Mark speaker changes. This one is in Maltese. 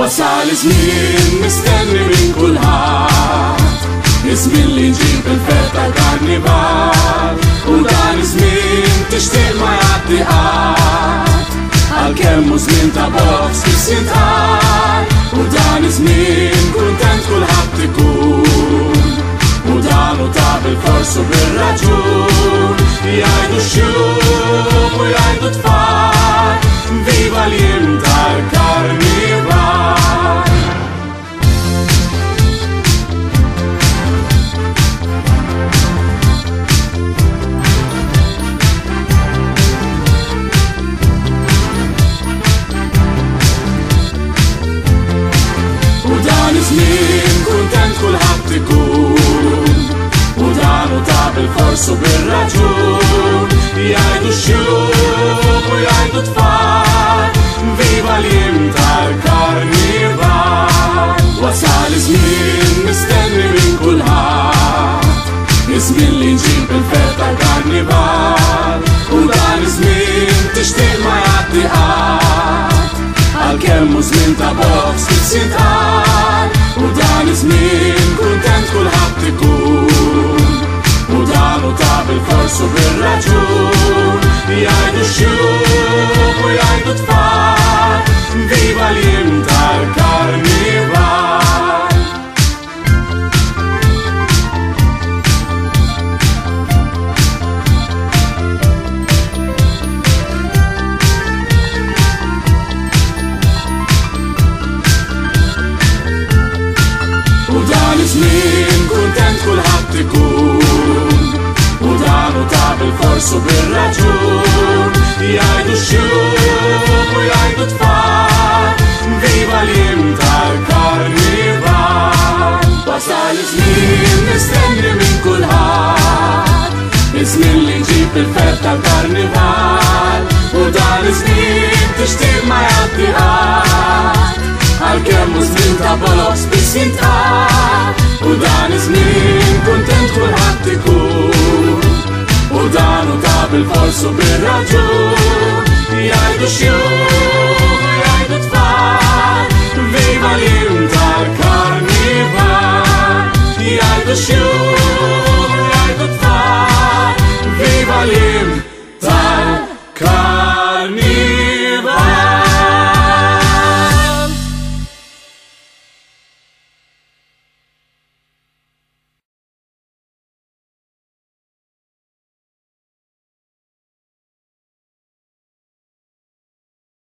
Speaker 1: وصل زمين مستني من kulħadd iż-żmien li nġib il-fetta karnival u dan iż-żmien tixtieq ma jgħaddi qatt għalkemm hu żmien ta' boks biss jintqal u dan iż-żmien kuntent kulħadd ikun u dan hu ta' bil-fors u bir-raġun jgħidu x-xjum u jgħidu tfal viva l-jiem tal-karnival. Żmien kuntent kulħadd ikun u dan hu ta' bil-fors u bir-raġun jgħidu x-xjum u jgħidu tfal viva l-jiem tal-karnival. Wasal iż-żmien mistenni min kulħadd iż-żmien li nġib il-fetta karnival u dan iż-żmien tixtieq ma jgħaddi qatt għalkemm hu żmien ta' boks biss jintqal u dan iż-żmien kuntent kulħadd ikun u dan hu ta' bil-fors u bir-raġun jgħidu x-xjum u jgħidu tfal viva l-jiem tal-karnival. Żmien kuntent kulħadd ikun u dan hu ta' bil-fors u bir-raġun jgħidu x-xjum u jgħidu tfal viva l-jiem tal-karnival. Wasal iż-żmien mistenni min kulħadd iż-żmien li nġib il-fetta tal-karnival u dan iż-żmien tixtieq ma jgħaddi qatt għalkemm hu żmien ta' boks biss jintqal u dan